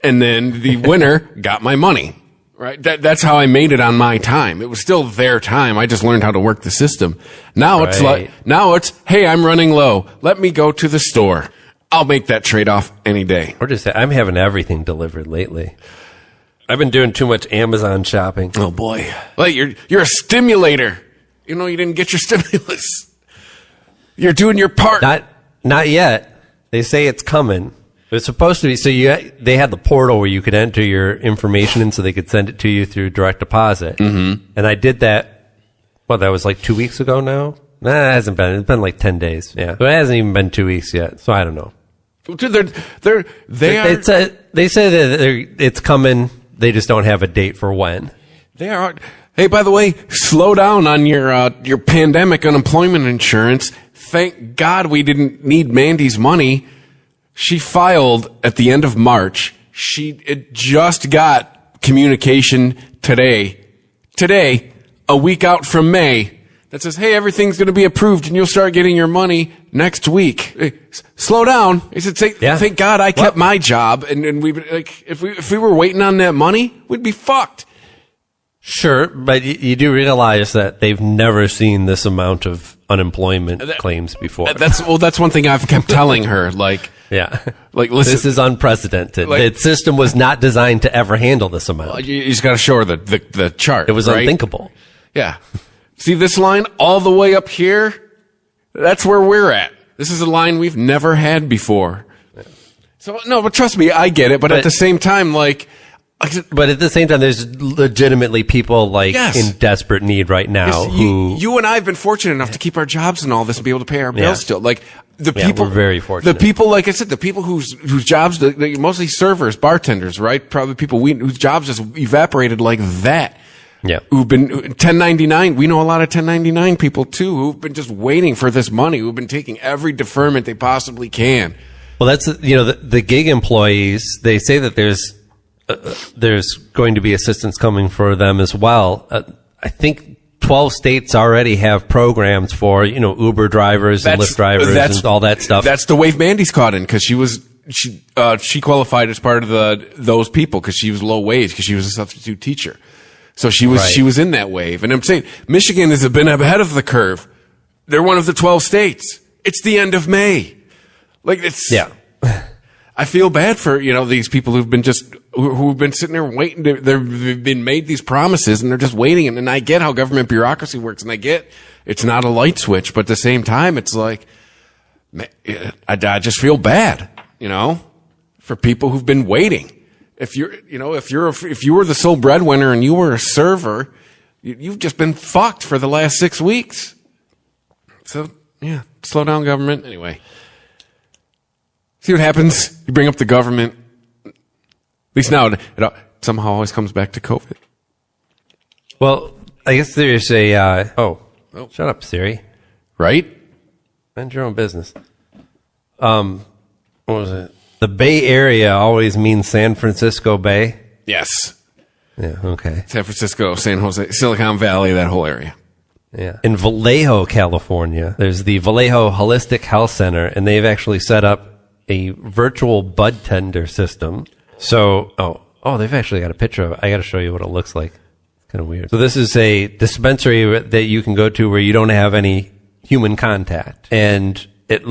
And then the winner got my money. Right? That's how I made it on my time. It was still their time. I just learned how to work the system. Now it's, hey, I'm running low. Let me go to the store. I'll make that trade-off any day. Or just, I'm having everything delivered lately. I've been doing too much Amazon shopping. Oh boy. Well, you're a stimulator. You didn't get your stimulus. You're doing your part. Not yet. They say it's coming. It's supposed to be. So they had the portal where you could enter your information in so they could send it to you through direct deposit. Mm-hmm. And I did that. Well, that was like 2 weeks ago now. Nah, it hasn't been. It's been like 10 days. Yeah. So it hasn't even been 2 weeks yet. So I don't know. Dude, They say that it's coming. They just don't have a date for when. They are. Hey, by the way, slow down on your pandemic unemployment insurance. Thank God we didn't need Mandy's money. She filed at the end of March. It just got communication today, a week out from May, that says, hey, everything's going to be approved and you'll start getting your money next week. Hey, slow down. I said, thank God I kept my job. And we like, if we were waiting on that money, we'd be fucked. Sure, but you do realize that they've never seen this amount of unemployment claims before. That's one thing I've kept telling her. Like, yeah, like listen, this is unprecedented. The system was not designed to ever handle this amount. You just got to show her the chart. It was right? unthinkable. Yeah, see this line all the way up here? That's where we're at. This is a line we've never had before. So no, but trust me, I get it. But at the same time, like. But at the same time, there's legitimately people yes. in desperate need right now who you and I have been fortunate enough to keep our jobs and all this and be able to pay our bills still. Like people, we're very fortunate. The people, like I said, the people whose jobs, mostly servers, bartenders, right? Probably people whose jobs just evaporated like that. Yeah. Who've been 1099. We know a lot of 1099 people too who've been just waiting for this money, who've been taking every deferment they possibly can. Well, that's, the gig employees, they say that there's going to be assistance coming for them as well. I think 12 states already have programs for, Uber drivers and Lyft drivers and all that stuff. That's the wave Mandy's caught in because she qualified as part of those people because she was low wage because she was a substitute teacher. So she was in that wave. And I'm saying Michigan has been ahead of the curve. They're one of the 12 states. It's the end of May. Yeah. I feel bad for, these people who've been who've been sitting there waiting. They've been made these promises and they're just waiting. And I get how government bureaucracy works and I get it's not a light switch, but at the same time, it's like, I just feel bad, for people who've been waiting. If you were the sole breadwinner and you were a server, you've just been fucked for the last 6 weeks. So yeah, slow down government. Anyway. See what happens? You bring up the government. At least now, it somehow always comes back to COVID. Well, I guess there's Shut up, Siri. Right? Mind your own business. What was it? The Bay Area always means San Francisco Bay. Yes. Yeah, okay. San Francisco, San Jose, Silicon Valley, that whole area. Yeah. In Vallejo, California, there's the Vallejo Holistic Health Center, and they've actually set up a virtual bud tender system. So, they've actually got a picture of it. I got to show you what it looks like. It's kind of weird. So this is a dispensary that you can go to where you don't have any human contact. And it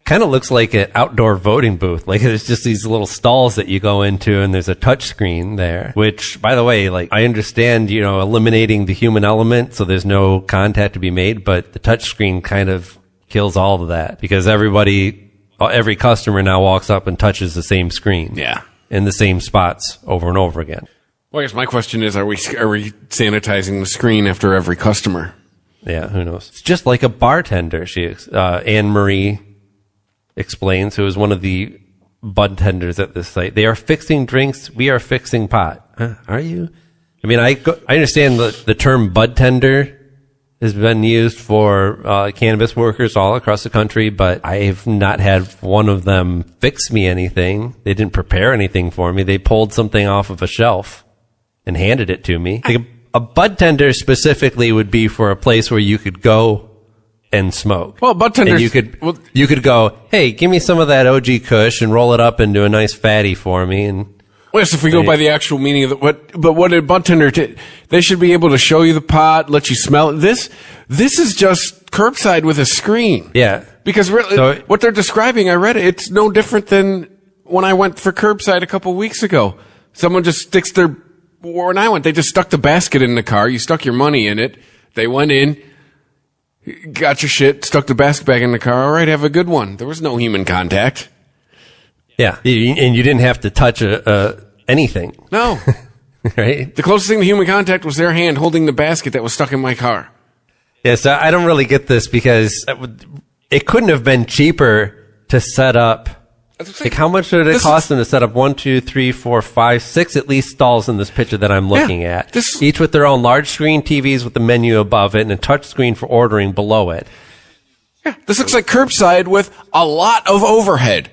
kind of looks like an outdoor voting booth. Like there's just these little stalls that you go into and there's a touch screen there, which by the way, like I understand, eliminating the human element so there's no contact to be made, but the touch screen kind of kills all of that because every customer now walks up and touches the same screen. Yeah. In the same spots over and over again. Well, I guess my question is, are we sanitizing the screen after every customer? Yeah, who knows? It's just like a bartender, Anne Marie explains, who is one of the bud tenders at this site. They are fixing drinks. We are fixing pot. Are you? I mean, I understand the term bud tender has been used for cannabis workers all across the country, but I have not had one of them fix me anything. They didn't prepare anything for me. They pulled something off of a shelf and handed it to me. Like a bud tender specifically would be for a place where you could go and smoke. Well, bud tenders. And you could go, hey, give me some of that OG Kush and roll it up into a nice fatty for me. And yes, if we go by the actual meaning of what a bud tender, they should be able to show you the pot, let you smell it. This is just curbside with a screen. Yeah. Because really, what they're describing, I read it, it's no different than when I went for curbside a couple weeks ago. Someone just when I went, they just stuck the basket in the car. You stuck your money in it. They went in, got your shit, stuck the basket back in the car. All right, have a good one. There was no human contact. Yeah, and you didn't have to touch anything. No. Right? The closest thing to human contact was their hand holding the basket that was stuck in my car. Yeah, so I don't really get this because it couldn't have been cheaper to set up. Like, how much did it cost them to set up 1, 2, 3, 4, 5, 6 at least stalls in this picture that I'm looking at? Each with their own large screen TVs with the menu above it and a touch screen for ordering below it. Yeah, this looks like curbside with a lot of overhead.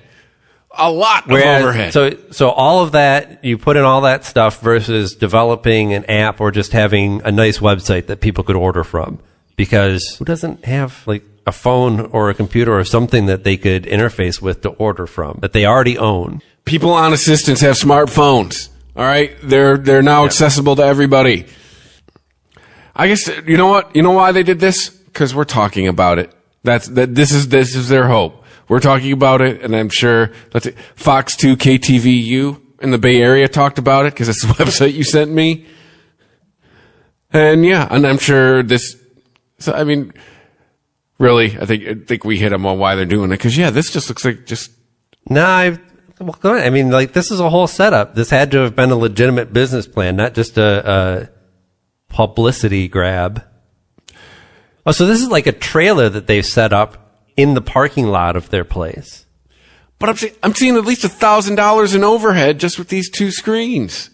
A lot of overhead. So all of that, you put in all that stuff versus developing an app or just having a nice website that people could order from. Because who doesn't have like a phone or a computer or something that they could interface with to order from that they already own? People on assistance have smartphones. All right, they're now accessible to everybody. I guess you know what? You know why they did this? Because we're talking about it. This is their hope. We're talking about it, and I'm sure Fox 2 KTVU in the Bay Area talked about it because it's the website you sent me. And yeah, and I'm sure this. So I mean, really, I think we hit them on why they're doing it because this just looks like just. No, well, go ahead. I mean, like this is a whole setup. This had to have been a legitimate business plan, not just a publicity grab. Oh, so this is like a trailer that they've set up in the parking lot of their place. But I'm seeing at least $1,000 in overhead just with these two screens.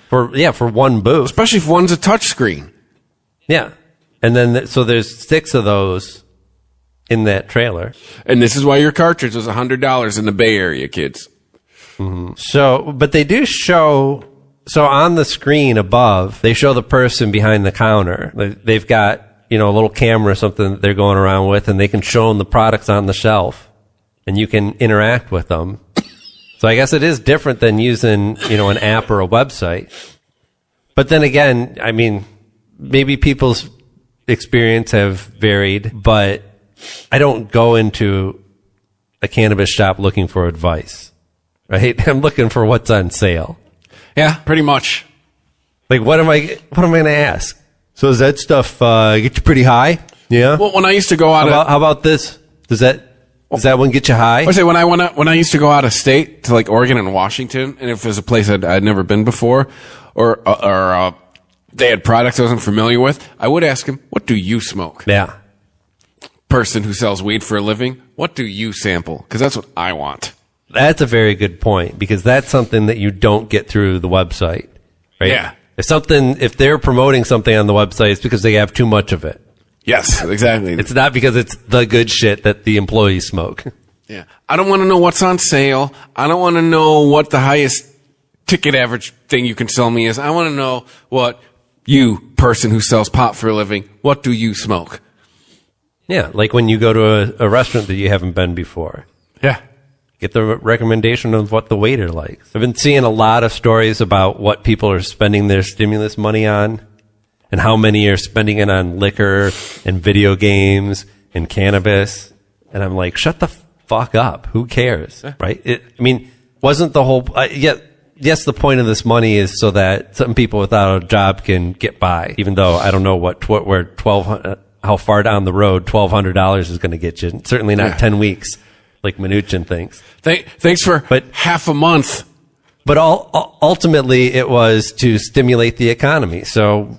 For one booth. Especially if one's a touch screen. Yeah. And then, so there's 6 of those in that trailer. And this is why your cartridge was $100 in the Bay Area, kids. Mm-hmm. So, but they do show, so on the screen above, they show the person behind the counter. They've got, a little camera or something that they're going around with, and they can show them the products on the shelf, and you can interact with them. So I guess it is different than using, an app or a website. But then again, I mean, maybe people's experience have varied, but I don't go into a cannabis shop looking for advice, right? I'm looking for what's on sale. Yeah, pretty much. Like, what am I going to ask? So does that stuff get you pretty high? Yeah. Well, when I used to go out, how about this? Does that one get you high? I say when I used to go out of state to like Oregon and Washington, and if there's a place I'd never been before, or they had products I wasn't familiar with, I would ask them, "What do you smoke?" Yeah. Person who sells weed for a living, what do you sample? Because that's what I want. That's a very good point, because that's something that you don't get through the website, right? Yeah. If they're promoting something on the website, it's because they have too much of it. Yes, exactly. It's not because it's the good shit that the employees smoke. Yeah. I don't want to know what's on sale. I don't want to know what the highest ticket average thing you can sell me is. I want to know what you, person who sells pot for a living, what do you smoke? Yeah, like when you go to a restaurant that you haven't been before. Yeah. Get the recommendation of what the waiter likes. I've been seeing a lot of stories about what people are spending their stimulus money on and how many are spending it on liquor and video games and cannabis. And I'm like, shut the fuck up. Who cares? Right? Wasn't the whole, yes, the point of this money is so that some people without a job can get by, even though I don't know how far down the road $1,200 is going to get you. Certainly not 10 weeks like Mnuchin thinks. Thanks for half a month. But ultimately it was to stimulate the economy. So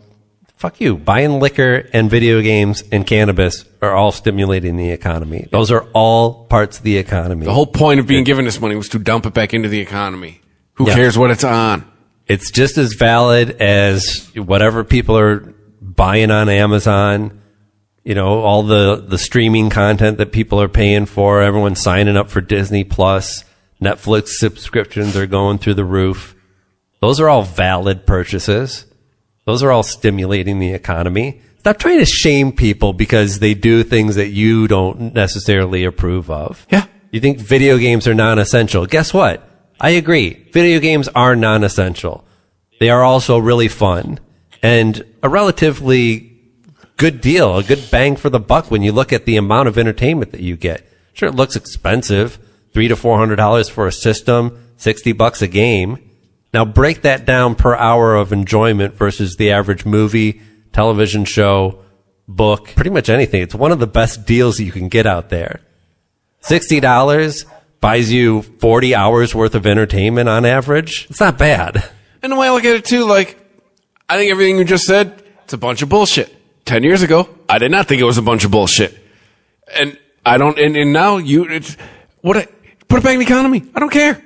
fuck you. Buying liquor and video games and cannabis are all stimulating the economy. Those are all parts of the economy. The whole point of being given this money was to dump it back into the economy. Who cares what it's on? It's just as valid as whatever people are buying on Amazon. All the streaming content that people are paying for, everyone's signing up for Disney Plus, Netflix subscriptions are going through the roof. Those are all valid purchases. Those are all stimulating the economy. Stop trying to shame people because they do things that you don't necessarily approve of. Yeah. You think video games are non-essential. Guess what? I agree. Video games are non-essential. They are also really fun and a relatively good deal, a good bang for the buck when you look at the amount of entertainment that you get. Sure, it looks expensive, $300 to $400 for a system, $60 a game. Now break that down per hour of enjoyment versus the average movie, television show, book, pretty much anything. It's one of the best deals you can get out there. $60 buys you 40 hours worth of entertainment on average. It's not bad. And the way I look at it too, I think everything you just said, it's a bunch of bullshit. 10 years ago, I did not think it was a bunch of bullshit. And I don't, and now put it back in the economy. I don't care.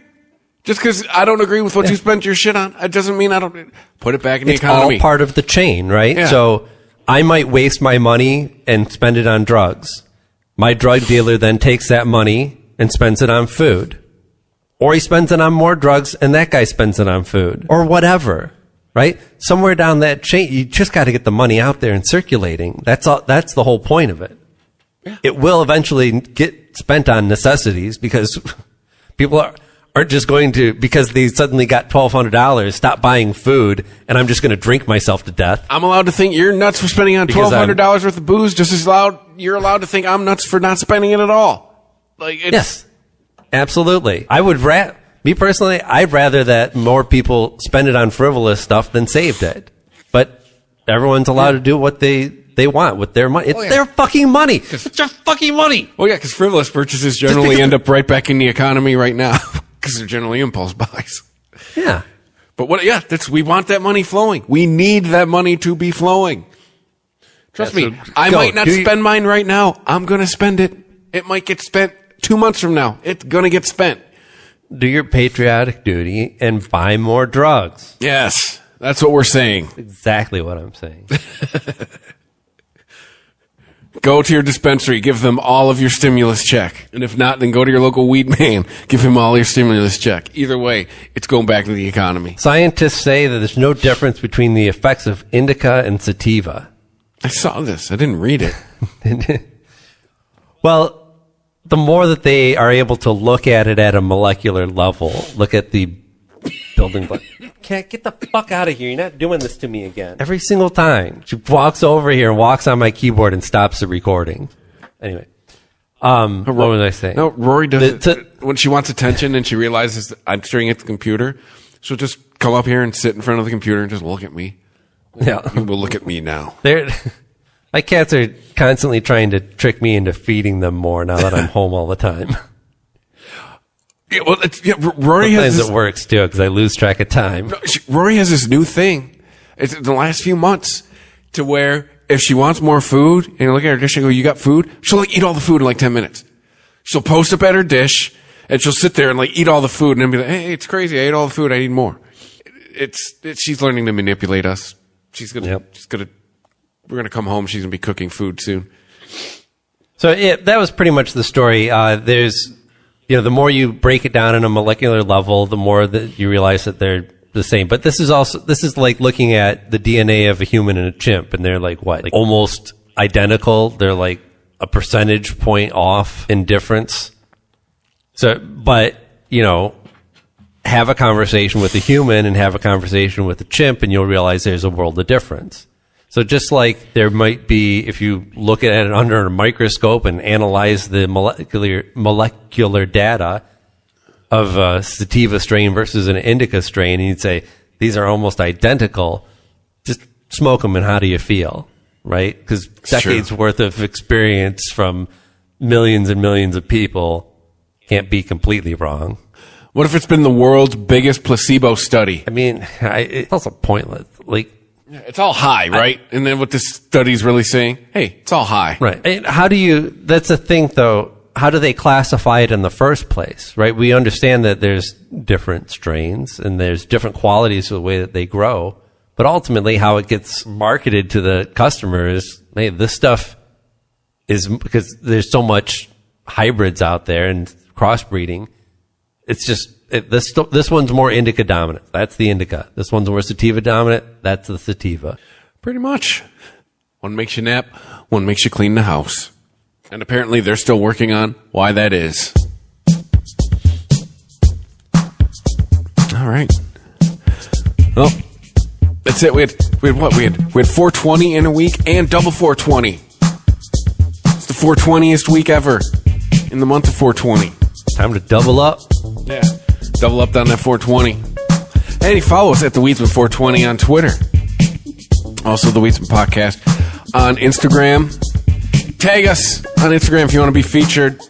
Just because I don't agree with what you spent your shit on, it doesn't mean I don't put it back in the economy. It's all part of the chain, right? Yeah. So I might waste my money and spend it on drugs. My drug dealer then takes that money and spends it on food. Or he spends it on more drugs and that guy spends it on food. Or whatever. Right? Somewhere down that chain, you just got to get the money out there and circulating. That's all. That's the whole point of it. Yeah. It will eventually get spent on necessities because people aren't just going to, because they suddenly got $1,200, stop buying food, and I'm just going to drink myself to death. I'm allowed to think you're nuts for spending on $1,200 worth of booze, just as you're allowed to think I'm nuts for not spending it at all. Yes, absolutely. Me personally, I'd rather that more people spend it on frivolous stuff than saved it. But everyone's allowed to do what they want with their money. It's their fucking money. It's their fucking money. Well, yeah, because frivolous purchases generally end up right back in the economy right now because they're generally impulse buys. Yeah. But we want that money flowing. We need that money to be flowing. Trust me, I might not spend mine right now. I'm going to spend it. It might get spent 2 months from now. It's going to get spent. Do your patriotic duty and buy more drugs. Yes, that's what we're saying. Exactly what I'm saying. Go to your dispensary, give them all of your stimulus check. And if not, then go to your local weed man, give him all your stimulus check. Either way, it's going back to the economy. Scientists say that there's no difference between the effects of indica and sativa. I saw this. I didn't read it. Well, the more that they are able to look at it at a molecular level, look at the building block. Can't get the fuck out of here. You're not doing this to me again. Every single time. She walks over here and walks on my keyboard and stops the recording. Anyway. What was I saying? No, Rory does it when she wants attention and she realizes that I'm staring at the computer. She'll just come up here and sit in front of the computer and just look at me. Yeah. You will look at me now. My cats are constantly trying to trick me into feeding them more now that I'm home all the time. Yeah, well, Rory has this, it works too because I lose track of time. Rory has this new thing. It's in the last few months to where if she wants more food and you look at her dish and go, "You got food?" She'll eat all the food in 10 minutes. She'll post up at her dish and she'll sit there and eat all the food and then be like, "Hey, it's crazy. I ate all the food. I need more." She's learning to manipulate us. She's gonna we're going to come home. She's going to be cooking food soon. So that was pretty much the story. There's, the more you break it down on a molecular level, the more that you realize that they're the same. But this is like looking at the DNA of a human and a chimp, and they're like what? Like almost identical. They're like a percentage point off in difference. So, but, have a conversation with a human and have a conversation with a chimp, and you'll realize there's a world of difference. So just like there might be, if you look at it under a microscope and analyze the molecular data of a sativa strain versus an indica strain, and you'd say, these are almost identical, just smoke them and how do you feel, right? Because decades worth of experience from millions and millions of people can't be completely wrong. What if it's been the world's biggest placebo study? I mean, it's also pointless. Like, it's all high, right? And then what this study's really saying, hey, it's all high. Right. And that's the thing though, how do they classify it in the first place, right? We understand that there's different strains and there's different qualities to the way that they grow, but ultimately how it gets marketed to the customer is, hey, this stuff is, because there's so much hybrids out there and crossbreeding, it's just, this one's more indica dominant. That's the indica. This one's more sativa dominant. That's the sativa. Pretty much. One makes you nap, one makes you clean the house. And apparently they're still working on why that is. All right. Well, that's it. We had what? We had 420 in a week and double 420. It's the 420th week ever in the month of 420. Time to double up. Yeah. Double up on that 420. And follow us at the Weedsman 420 on Twitter. Also the Weedsman Podcast on Instagram. Tag us on Instagram if you want to be featured.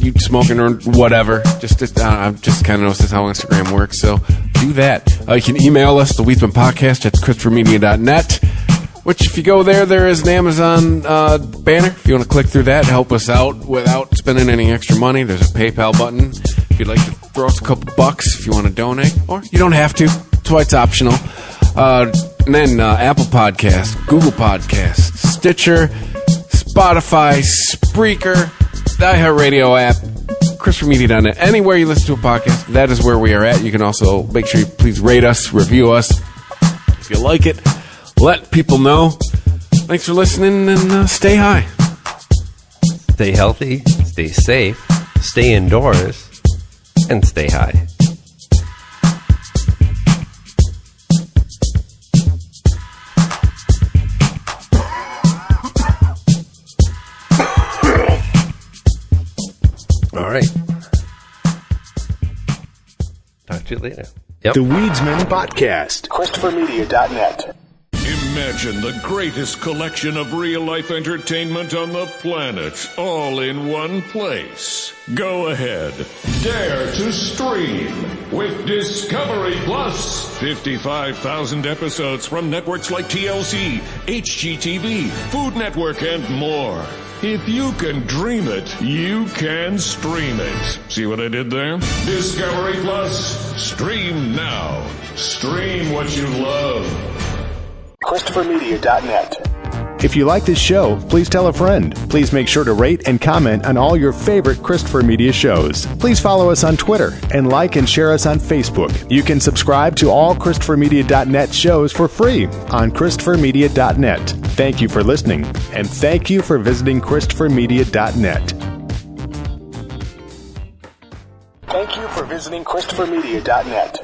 You smoking or whatever. I've just kind of noticed how Instagram works, so do that. You can email us, the Weedsman Podcast at ChristopherMedia.net. Which, if you go there is an Amazon banner. If you want to click through that, help us out without spending any extra money. There's a PayPal button. If you'd like to throw us a couple bucks, if you want to donate, or you don't have to. That's why it's optional. And then Apple Podcasts, Google Podcasts, Stitcher, Spotify, Spreaker, the iHeartRadio app, ChristopherMedia.net. Anywhere you listen to a podcast, that is where we are at. You can also make sure you please rate us, review us. If you like it, let people know. Thanks for listening, and stay high. Stay healthy, stay safe, stay indoors, and stay high. All right. Talk to you later. Yep. The Weedsman Podcast. ChristopherMedia.net. Imagine the greatest collection of real-life entertainment on the planet, all in one place. Go ahead. Dare to stream with Discovery Plus. 55,000 episodes from networks like TLC, HGTV, Food Network, and more. If you can dream it, you can stream it. See what I did there? Discovery Plus. Stream now. Stream what you love. ChristopherMedia.net. If you like this show, please tell a friend. Please make sure to rate and comment on all your favorite Christopher Media shows. Please follow us on Twitter and like and share us on Facebook. You can subscribe to all ChristopherMedia.net shows for free on ChristopherMedia.net. Thank you for listening, and thank you for visiting ChristopherMedia.net. Thank you for visiting ChristopherMedia.net.